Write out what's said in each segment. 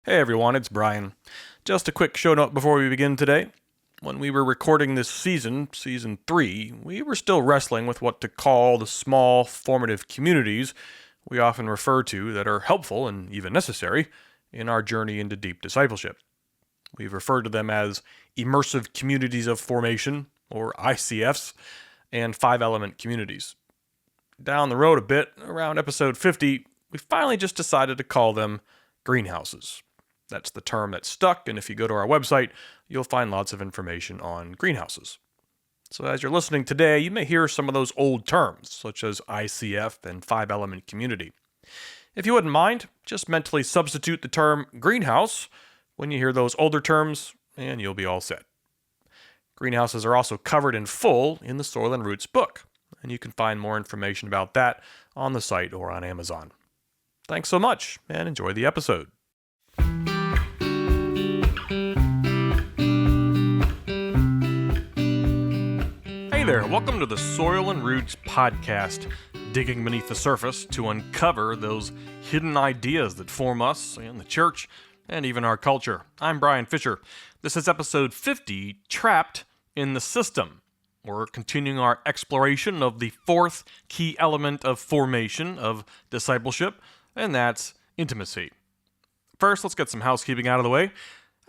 Hey everyone, it's Brian. Just a quick show note before we begin today. When we were recording this season 3, we were still wrestling with what to call the small, formative communities we often refer to that are helpful and even necessary in our journey into deep discipleship. We've referred to them as immersive communities of formation, or ICFs, and 5-element communities. Down the road a bit, around episode 50, we finally just decided to call them greenhouses. That's the term that stuck, and if you go to our website, you'll find lots of information on greenhouses. So as you're listening today, you may hear some of those old terms, such as ICF and 5-element community. If you wouldn't mind, just mentally substitute the term greenhouse when you hear those older terms, and you'll be all set. Greenhouses are also covered in full in the Soil and Roots book, and you can find more information about that on the site or on Amazon. Thanks so much, and enjoy the episode. Hey there, welcome to the Soil and Roots podcast, digging beneath the surface to uncover those hidden ideas that form us and the church and even our culture. I'm Brian Fisher. This is episode 50, Trapped in the System. We're continuing our exploration of the fourth key element of formation of discipleship, and that's intimacy. First, let's get some housekeeping out of the way.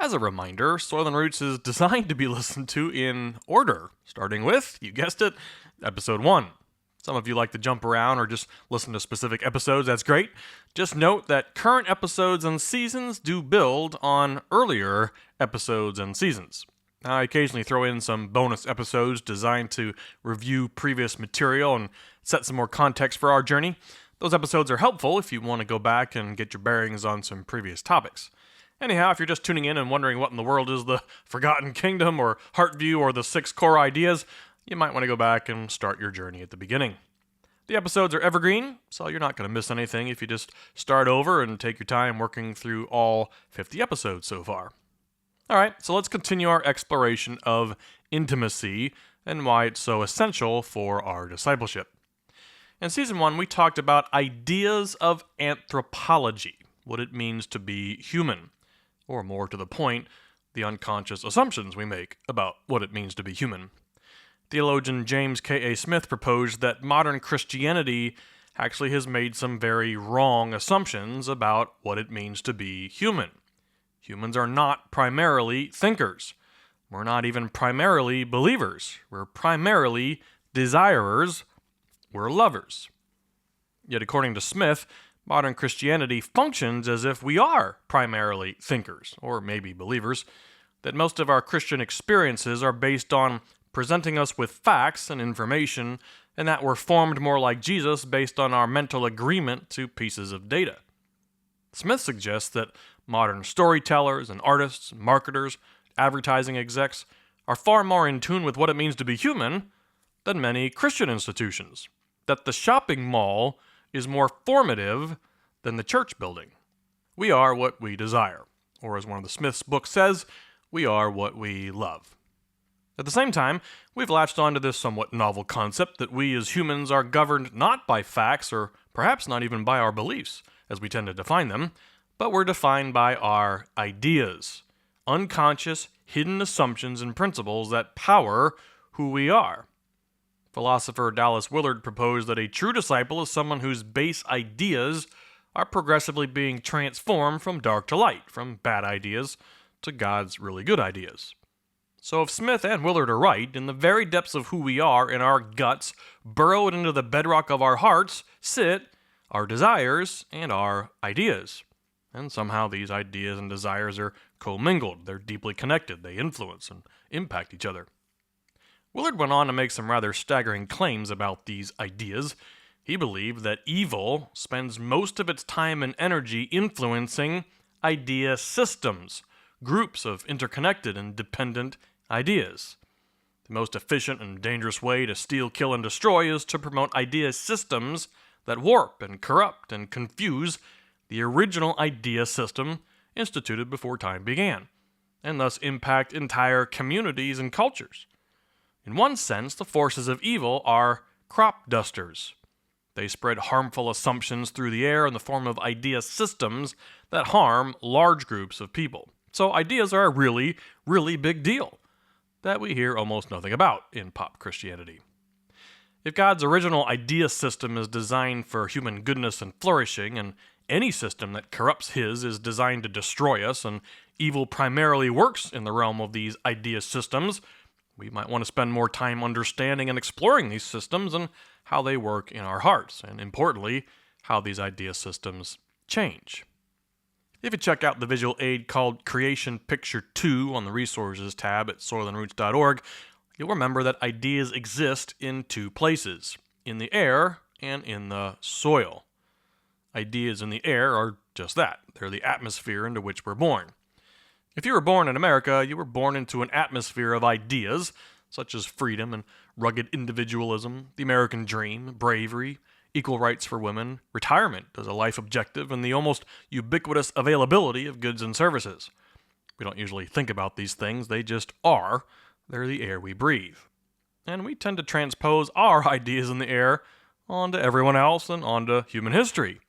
As a reminder, Soil and Roots is designed to be listened to in order, starting with, you guessed it, episode 1. Some of you like to jump around or just listen to specific episodes, that's great. Just note that current episodes and seasons do build on earlier episodes and seasons. I occasionally throw in some bonus episodes designed to review previous material and set some more context for our journey. Those episodes are helpful if you want to go back and get your bearings on some previous topics. Anyhow, if you're just tuning in and wondering what in the world is the Forgotten Kingdom or Heartview or the 6 core ideas, you might want to go back and start your journey at the beginning. The episodes are evergreen, so you're not going to miss anything if you just start over and take your time working through all 50 episodes so far. Alright, so let's continue our exploration of intimacy and why it's so essential for our discipleship. In Season 1, we talked about ideas of anthropology, what it means to be human, or more to the point, the unconscious assumptions we make about what it means to be human. Theologian James K.A. Smith proposed that modern Christianity actually has made some very wrong assumptions about what it means to be human. Humans are not primarily thinkers. We're not even primarily believers. We're primarily desirers. We're lovers. Yet according to Smith, modern Christianity functions as if we are primarily thinkers, or maybe believers, that most of our Christian experiences are based on presenting us with facts and information, and that we're formed more like Jesus based on our mental agreement to pieces of data. Smith suggests that modern storytellers and artists, and marketers, advertising execs are far more in tune with what it means to be human than many Christian institutions, that the shopping mall is more formative than the church building. We are what we desire, or as one of the Smith's books says, we are what we love. At the same time, we've latched onto this somewhat novel concept that we as humans are governed not by facts or perhaps not even by our beliefs, as we tend to define them, but we're defined by our ideas, unconscious, hidden assumptions and principles that power who we are. Philosopher Dallas Willard proposed that a true disciple is someone whose base ideas are progressively being transformed from dark to light, from bad ideas to God's really good ideas. So if Smith and Willard are right, in the very depths of who we are, in our guts, burrowed into the bedrock of our hearts, sit our desires and our ideas. And somehow these ideas and desires are commingled, they're deeply connected, they influence and impact each other. Willard went on to make some rather staggering claims about these ideas. He believed that evil spends most of its time and energy influencing idea systems, groups of interconnected and dependent ideas. The most efficient and dangerous way to steal, kill, and destroy is to promote idea systems that warp and corrupt and confuse the original idea system instituted before time began, and thus impact entire communities and cultures. In one sense, the forces of evil are crop dusters. They spread harmful assumptions through the air in the form of idea systems that harm large groups of people. So ideas are a really, really big deal that we hear almost nothing about in pop Christianity. If God's original idea system is designed for human goodness and flourishing, and any system that corrupts His is designed to destroy us, and evil primarily works in the realm of these idea systems, we might want to spend more time understanding and exploring these systems and how they work in our hearts, and importantly, how these idea systems change. If you check out the visual aid called Creation Picture 2 on the Resources tab at soilandroots.org, you'll remember that ideas exist in two places, in the air and in the soil. Ideas in the air are just that. They're the atmosphere into which we're born. If you were born in America, you were born into an atmosphere of ideas, such as freedom and rugged individualism, the American dream, bravery, equal rights for women, retirement as a life objective, and the almost ubiquitous availability of goods and services. We don't usually think about these things, they just are. They're the air we breathe. And we tend to transpose our ideas in the air onto everyone else and onto human history.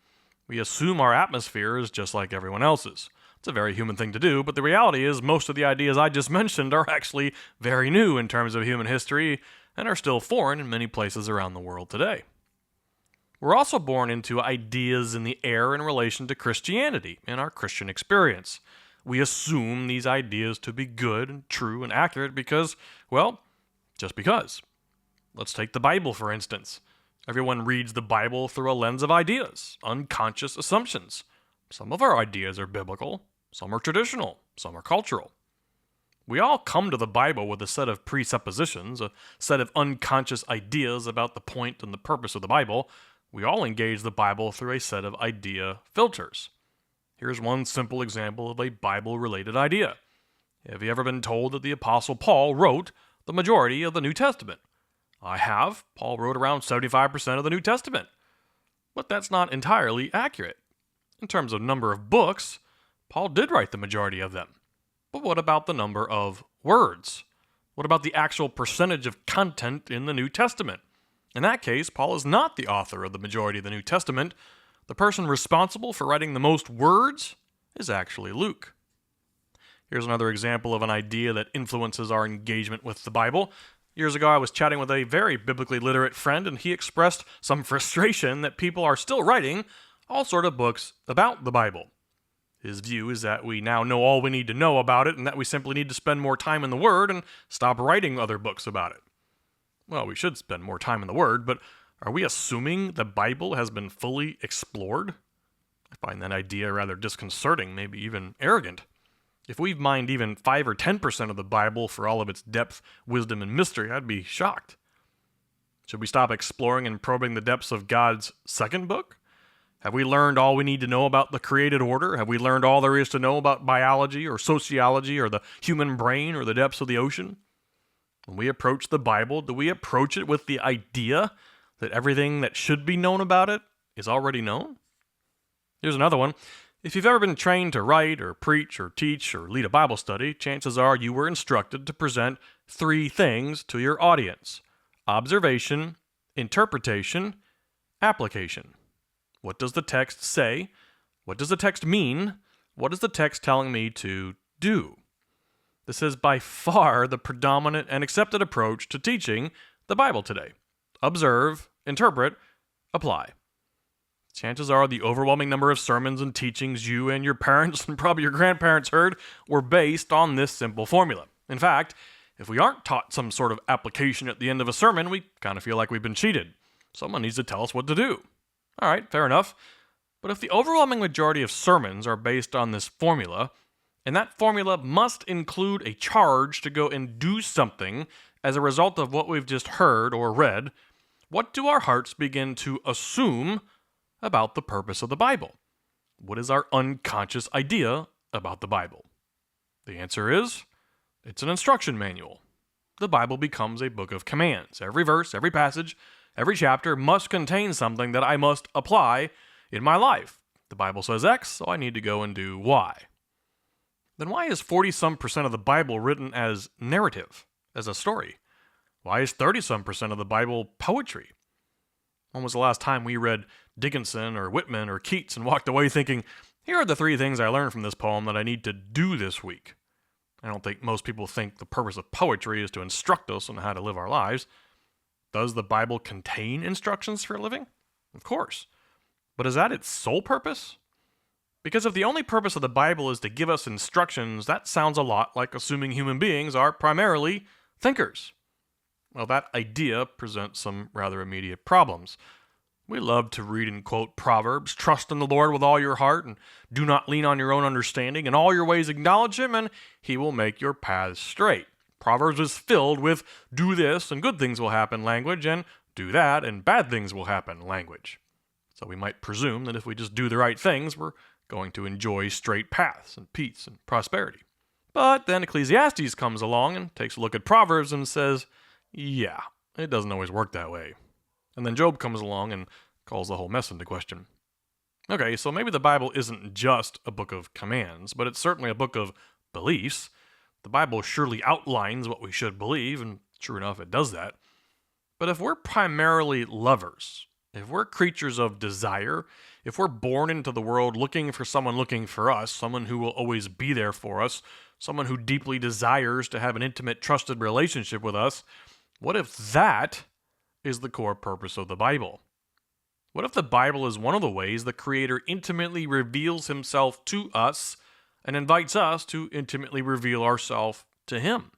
We assume our atmosphere is just like everyone else's. It's a very human thing to do, but the reality is most of the ideas I just mentioned are actually very new in terms of human history and are still foreign in many places around the world today. We're also born into ideas in the air in relation to Christianity and our Christian experience. We assume these ideas to be good and true and accurate because, well, just because. Let's take the Bible, for instance. Everyone reads the Bible through a lens of ideas, unconscious assumptions. Some of our ideas are biblical, some are traditional, some are cultural. We all come to the Bible with a set of presuppositions, a set of unconscious ideas about the point and the purpose of the Bible. We all engage the Bible through a set of idea filters. Here's one simple example of a Bible-related idea. Have you ever been told that the Apostle Paul wrote the majority of the New Testament? I have. Paul wrote around 75% of the New Testament. But that's not entirely accurate. In terms of number of books, Paul did write the majority of them. But what about the number of words? What about the actual percentage of content in the New Testament? In that case, Paul is not the author of the majority of the New Testament. The person responsible for writing the most words is actually Luke. Here's another example of an idea that influences our engagement with the Bible. Years ago, I was chatting with a very biblically literate friend, and he expressed some frustration that people are still writing all sort of books about the Bible. His view is that we now know all we need to know about it and that we simply need to spend more time in the Word and stop writing other books about it. Well, we should spend more time in the Word, but are we assuming the Bible has been fully explored? I find that idea rather disconcerting, maybe even arrogant. If we've mined even 5 or 10% of the Bible for all of its depth, wisdom, and mystery, I'd be shocked. Should we stop exploring and probing the depths of God's second book? Have we learned all we need to know about the created order? Have we learned all there is to know about biology or sociology or the human brain or the depths of the ocean? When we approach the Bible, do we approach it with the idea that everything that should be known about it is already known? Here's another one. If you've ever been trained to write or preach or teach or lead a Bible study, chances are you were instructed to present 3 things to your audience: observation, interpretation, application. What does the text say? What does the text mean? What is the text telling me to do? This is by far the predominant and accepted approach to teaching the Bible today. Observe, interpret, apply. Chances are the overwhelming number of sermons and teachings you and your parents and probably your grandparents heard were based on this simple formula. In fact, if we aren't taught some sort of application at the end of a sermon, we kind of feel like we've been cheated. Someone needs to tell us what to do. All right, fair enough. But if the overwhelming majority of sermons are based on this formula, and that formula must include a charge to go and do something as a result of what we've just heard or read, what do our hearts begin to assume about the purpose of the Bible? What is our unconscious idea about the Bible? The answer is, it's an instruction manual. The Bible becomes a book of commands. Every verse, every passage, every chapter must contain something that I must apply in my life. The Bible says X, so I need to go and do Y. Then why is 40-some% of the Bible written as narrative, as a story? Why is 30-some% of the Bible poetry? When was the last time we read Dickinson or Whitman or Keats and walked away thinking, here are the 3 things I learned from this poem that I need to do this week? I don't think most people think the purpose of poetry is to instruct us on how to live our lives. Does the Bible contain instructions for living? Of course. But is that its sole purpose? Because if the only purpose of the Bible is to give us instructions, that sounds a lot like assuming human beings are primarily thinkers. Well, that idea presents some rather immediate problems. We love to read and quote Proverbs, trust in the Lord with all your heart, and do not lean on your own understanding. In all your ways acknowledge him, and he will make your paths straight. Proverbs is filled with do this and good things will happen language, and do that and bad things will happen language. So we might presume that if we just do the right things, we're going to enjoy straight paths and peace and prosperity. But then Ecclesiastes comes along and takes a look at Proverbs and says, yeah, it doesn't always work that way. And then Job comes along and calls the whole mess into question. Okay, so maybe the Bible isn't just a book of commands, but it's certainly a book of beliefs. The Bible surely outlines what we should believe, and sure enough, it does that. But if we're primarily lovers, if we're creatures of desire, if we're born into the world looking for someone looking for us, someone who will always be there for us, someone who deeply desires to have an intimate, trusted relationship with us, what if that is the core purpose of the Bible? What if the Bible is one of the ways the Creator intimately reveals himself to us and invites us to intimately reveal ourselves to him?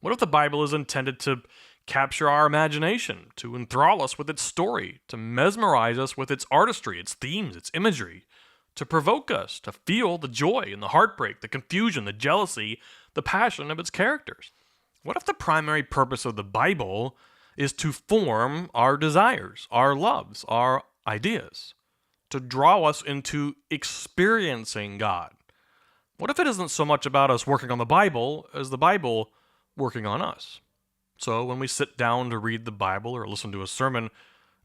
What if the Bible is intended to capture our imagination, to enthrall us with its story, to mesmerize us with its artistry, its themes, its imagery, to provoke us to feel the joy and the heartbreak, the confusion, the jealousy, the passion of its characters? What if the primary purpose of the Bible is to form our desires, our loves, our ideas, to draw us into experiencing God? What if it isn't so much about us working on the Bible as the Bible working on us? So when we sit down to read the Bible or listen to a sermon,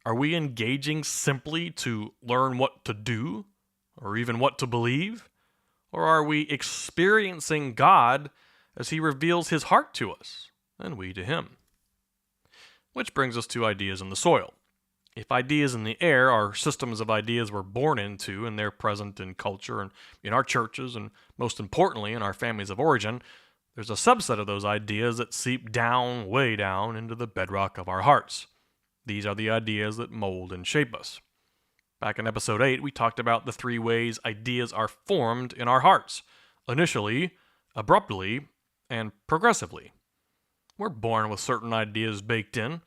are we engaging simply to learn what to do or even what to believe? Or are we experiencing God as he reveals his heart to us and we to him? Which brings us to ideas in the soil. If ideas in the air are systems of ideas we're born into and they're present in culture and in our churches and most importantly in our families of origin, there's a subset of those ideas that seep down, way down into the bedrock of our hearts. These are the ideas that mold and shape us. Back in episode 8, we talked about the 3 ways ideas are formed in our hearts: initially, abruptly, and progressively. We're born with certain ideas baked in,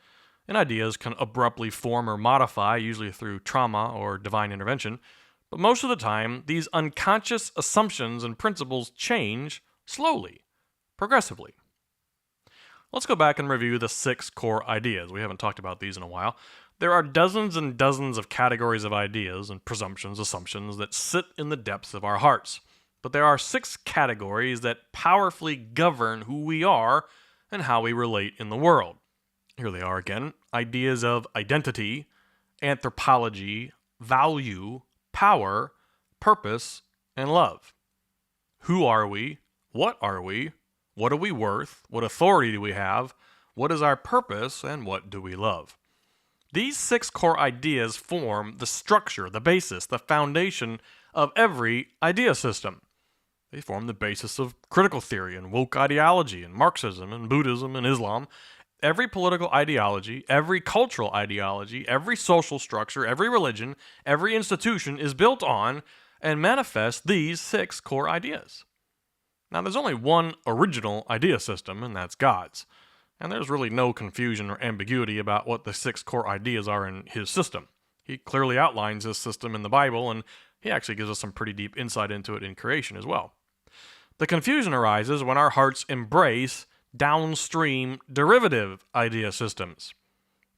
and ideas can abruptly form or modify, usually through trauma or divine intervention. But most of the time, these unconscious assumptions and principles change slowly, progressively. Let's go back and review the 6 core ideas. We haven't talked about these in a while. There are dozens and dozens of categories of ideas and presumptions, assumptions that sit in the depths of our hearts. But there are 6 categories that powerfully govern who we are and how we relate in the world. Here they are again: ideas of identity, anthropology, value, power, purpose, and love. Who are we? What are we? What are we worth? What authority do we have? What is our purpose? And what do we love? These 6 core ideas form the structure, the basis, the foundation of every idea system. They form the basis of critical theory and woke ideology and Marxism and Buddhism and Islam. Every political ideology, every cultural ideology, every social structure, every religion, every institution is built on and manifests these 6 core ideas. Now, there's only one original idea system, and that's God's. And there's really no confusion or ambiguity about what the 6 core ideas are in his system. He clearly outlines his system in the Bible, and he actually gives us some pretty deep insight into it in creation as well. The confusion arises when our hearts embrace downstream derivative idea systems.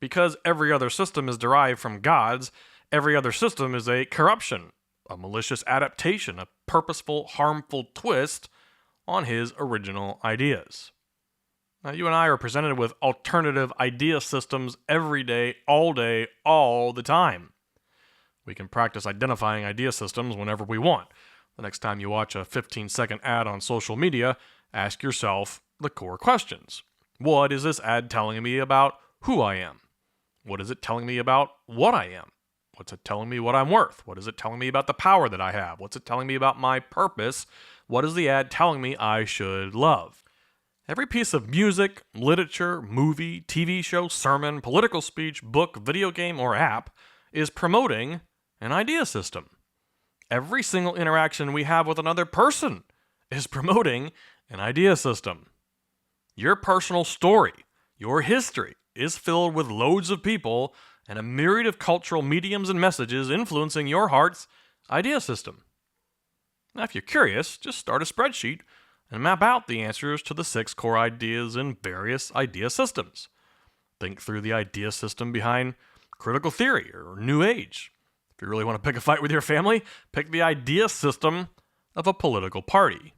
Because every other system is derived from God's, every other system is a corruption, a malicious adaptation, a purposeful, harmful twist on his original ideas. Now, you and I are presented with alternative idea systems every day, all the time. We can practice identifying idea systems whenever we want. The next time you watch a 15-second ad on social media, ask yourself the core questions. What is this ad telling me about who I am? What is it telling me about what I am? What's it telling me what I'm worth? What is it telling me about the power that I have? What's it telling me about my purpose? What is the ad telling me I should love? Every piece of music, literature, movie, TV show, sermon, political speech, book, video game, or app is promoting an idea system. Every single interaction we have with another person is promoting an idea system. Your personal story, your history, is filled with loads of people and a myriad of cultural mediums and messages influencing your heart's idea system. Now, if you're curious, just start a spreadsheet and map out the answers to the 6 core ideas in various idea systems. Think through the idea system behind critical theory or New Age. If you really want to pick a fight with your family, pick the idea system of a political party.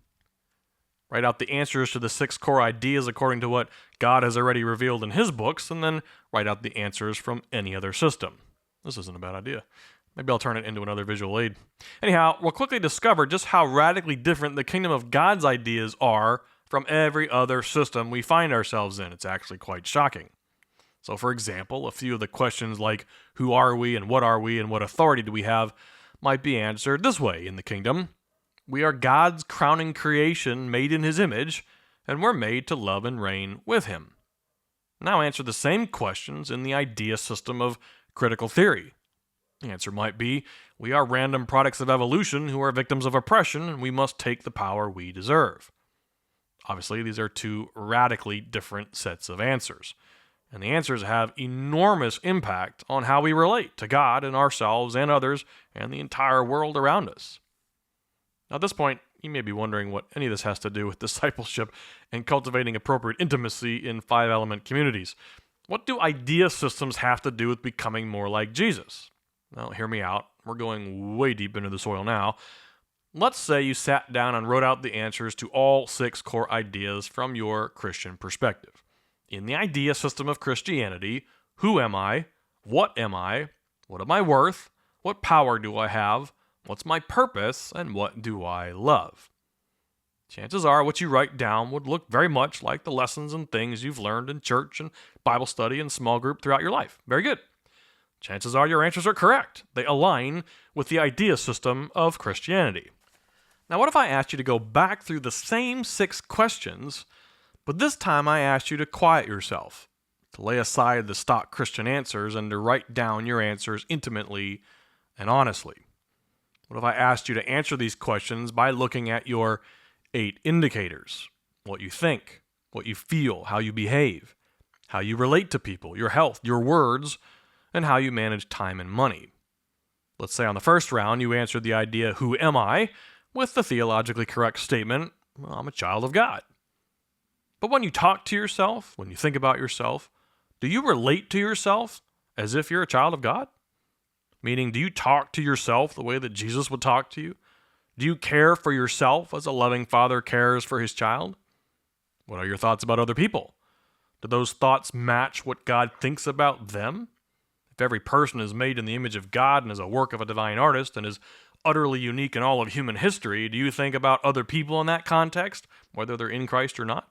Write out the answers to the 6 core ideas according to what God has already revealed in His books, and then write out the answers from any other system. This isn't a bad idea. Maybe I'll turn it into another visual aid. Anyhow, we'll quickly discover just how radically different the kingdom of God's ideas are from every other system we find ourselves in. It's actually quite shocking. So, for example, a few of the questions like, who are we and what authority do we have, might be answered this way in the kingdom. We are God's crowning creation made in His image, and we're made to love and reign with Him. Now answer the same questions in the idea system of critical theory. The answer might be, we are random products of evolution who are victims of oppression, and we must take the power we deserve. Obviously, these are 2 radically different sets of answers, and the answers have enormous impact on how we relate to God and ourselves and others and the entire world around us. Now, at this point, you may be wondering what any of this has to do with discipleship and cultivating appropriate intimacy in 5-element communities. What do idea systems have to do with becoming more like Jesus? Well, hear me out. We're going way deep into the soil now. Let's say you sat down and wrote out the answers to all 6 core ideas from your Christian perspective. In the idea system of Christianity, who am I? What am I? What am I worth? What power do I have? What's my purpose? And what do I love? Chances are what you write down would look very much like the lessons and things you've learned in church and Bible study and small group throughout your life. Very good. Chances are your answers are correct. They align with the idea system of Christianity. Now, what if I asked you to go back through the same 6 questions, but this time I asked you to quiet yourself, to lay aside the stock Christian answers and to write down your answers intimately and honestly? What if I asked you to answer these questions by looking at your 8 indicators? What you think, what you feel, how you behave, how you relate to people, your health, your words, and how you manage time and money. Let's say on the first round you answered the idea, who am I, with the theologically correct statement, well, I'm a child of God. But when you talk to yourself, when you think about yourself, do you relate to yourself as if you're a child of God? Meaning, do you talk to yourself the way that Jesus would talk to you? Do you care for yourself as a loving father cares for his child? What are your thoughts about other people? Do those thoughts match what God thinks about them? If every person is made in the image of God and is a work of a divine artist and is utterly unique in all of human history, do you think about other people in that context, whether they're in Christ or not?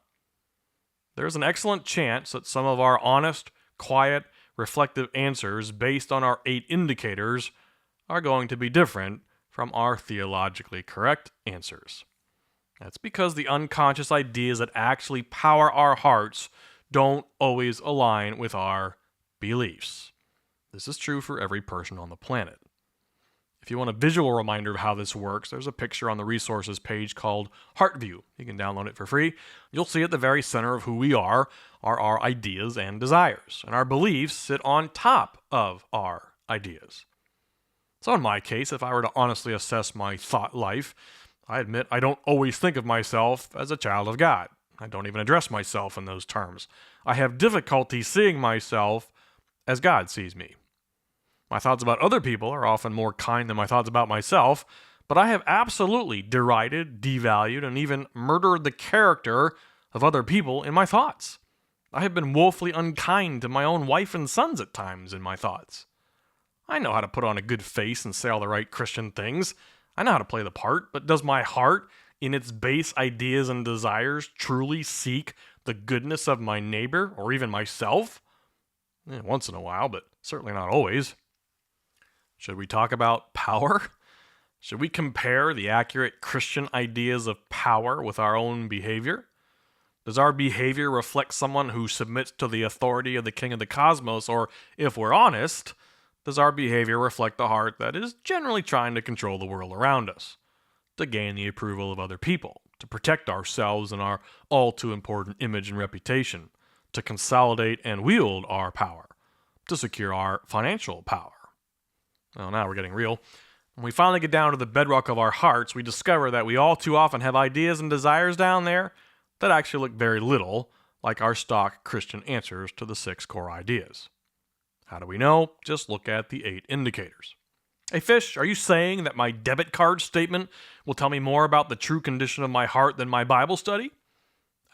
There's an excellent chance that some of our honest, quiet, reflective answers based on our 8 indicators are going to be different from our theologically correct answers. That's because the unconscious ideas that actually power our hearts don't always align with our beliefs. This is true for every person on the planet. If you want a visual reminder of how this works, there's a picture on the resources page called Heartview. You can download it for free. You'll see at the very center of who we are our ideas and desires, and our beliefs sit on top of our ideas. So in my case, if I were to honestly assess my thought life, I admit I don't always think of myself as a child of God. I don't even address myself in those terms. I have difficulty seeing myself as God sees me. My thoughts about other people are often more kind than my thoughts about myself, but I have absolutely derided, devalued, and even murdered the character of other people in my thoughts. I have been woefully unkind to my own wife and sons at times in my thoughts. I know how to put on a good face and say all the right Christian things. I know how to play the part, but does my heart, in its base ideas and desires, truly seek the goodness of my neighbor or even myself? Once in a while, but certainly not always. Should we talk about power? Should we compare the accurate Christian ideas of power with our own behavior? Does our behavior reflect someone who submits to the authority of the king of the cosmos, or, if we're honest, does our behavior reflect a heart that is generally trying to control the world around us, to gain the approval of other people, to protect ourselves and our all-too-important image and reputation, to consolidate and wield our power, to secure our financial power? Well, now we're getting real. When we finally get down to the bedrock of our hearts, we discover that we all too often have ideas and desires down there that actually look very little like our stock Christian answers to the 6 core ideas. How do we know? Just look at the 8 indicators. Hey Fish, are you saying that my debit card statement will tell me more about the true condition of my heart than my Bible study?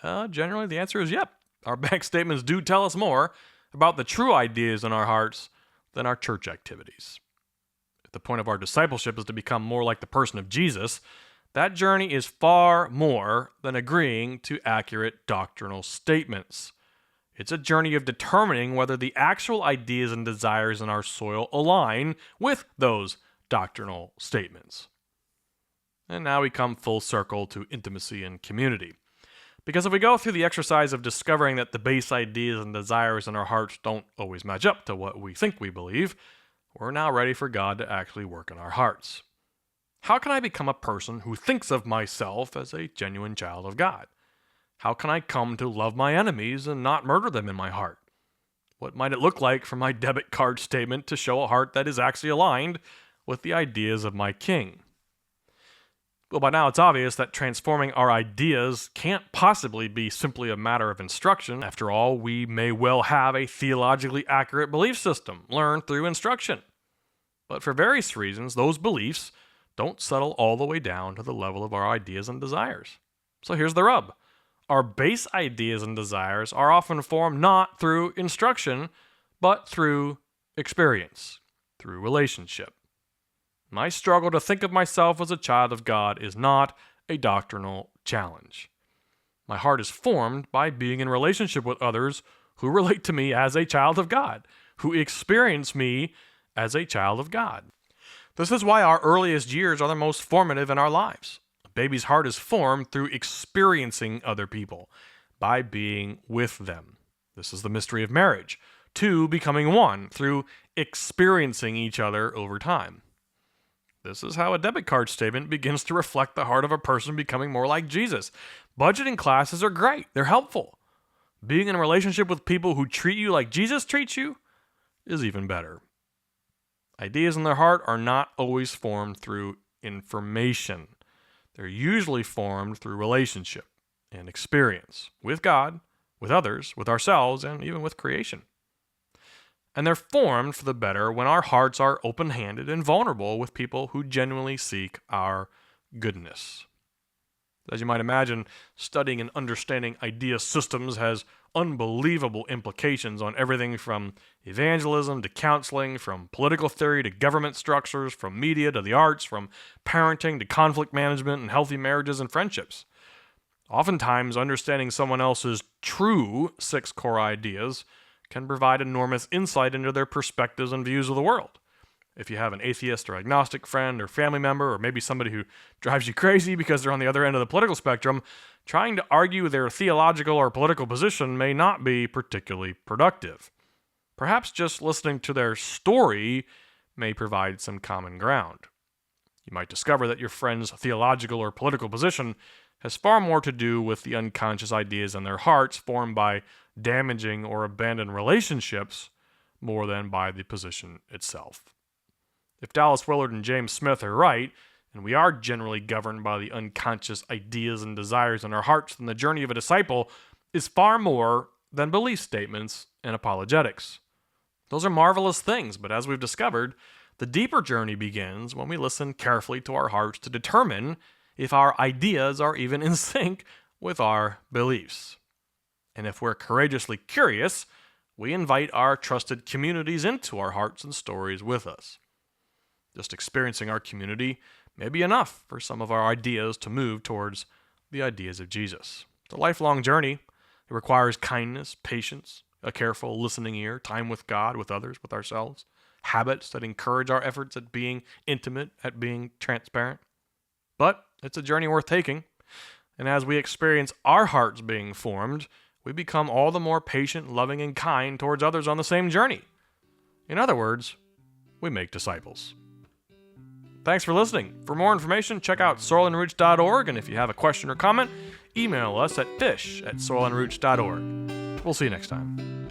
Generally, the answer is yep. Our bank statements do tell us more about the true ideas in our hearts than our church activities. If the point of our discipleship is to become more like the person of Jesus, that journey is far more than agreeing to accurate doctrinal statements. It's a journey of determining whether the actual ideas and desires in our soil align with those doctrinal statements. And now we come full circle to intimacy and community. Because if we go through the exercise of discovering that the base ideas and desires in our hearts don't always match up to what we think we believe, we're now ready for God to actually work in our hearts. How can I become a person who thinks of myself as a genuine child of God? How can I come to love my enemies and not murder them in my heart? What might it look like for my debit card statement to show a heart that is actually aligned with the ideas of my King? Well, by now it's obvious that transforming our ideas can't possibly be simply a matter of instruction. After all, we may well have a theologically accurate belief system learned through instruction. But for various reasons, those beliefs don't settle all the way down to the level of our ideas and desires. So here's the rub. Our base ideas and desires are often formed not through instruction, but through experience, through relationship. My struggle to think of myself as a child of God is not a doctrinal challenge. My heart is formed by being in relationship with others who relate to me as a child of God, who experience me as a child of God. This is why our earliest years are the most formative in our lives. A baby's heart is formed through experiencing other people, by being with them. This is the mystery of marriage, two becoming one through experiencing each other over time. This is how a debit card statement begins to reflect the heart of a person becoming more like Jesus. Budgeting classes are great. They're helpful. Being in a relationship with people who treat you like Jesus treats you is even better. Ideas in their heart are not always formed through information. They're usually formed through relationship and experience with God, with others, with ourselves, and even with creation. And they're formed for the better when our hearts are open-handed and vulnerable with people who genuinely seek our goodness. As you might imagine, studying and understanding idea systems has unbelievable implications on everything from evangelism to counseling, from political theory to government structures, from media to the arts, from parenting to conflict management and healthy marriages and friendships. Oftentimes, understanding someone else's true 6 core ideas can provide enormous insight into their perspectives and views of the world. If you have an atheist or agnostic friend or family member, or maybe somebody who drives you crazy because they're on the other end of the political spectrum, trying to argue their theological or political position may not be particularly productive. Perhaps just listening to their story may provide some common ground. You might discover that your friend's theological or political position has far more to do with the unconscious ideas in their hearts formed by damaging or abandoned relationships more than by the position itself. If Dallas Willard and James Smith are right, and we are generally governed by the unconscious ideas and desires in our hearts, then the journey of a disciple is far more than belief statements and apologetics. Those are marvelous things, but as we've discovered, the deeper journey begins when we listen carefully to our hearts to determine if our ideas are even in sync with our beliefs. And if we're courageously curious, we invite our trusted communities into our hearts and stories with us. Just experiencing our community may be enough for some of our ideas to move towards the ideas of Jesus. It's a lifelong journey. It requires kindness, patience, a careful listening ear, time with God, with others, with ourselves, habits that encourage our efforts at being intimate, at being transparent. But it's a journey worth taking. And as we experience our hearts being formed, we become all the more patient, loving, and kind towards others on the same journey. In other words, we make disciples. Thanks for listening. For more information, check out soilandroots.org, and if you have a question or comment, email us at fish@soilandroots.org. We'll see you next time.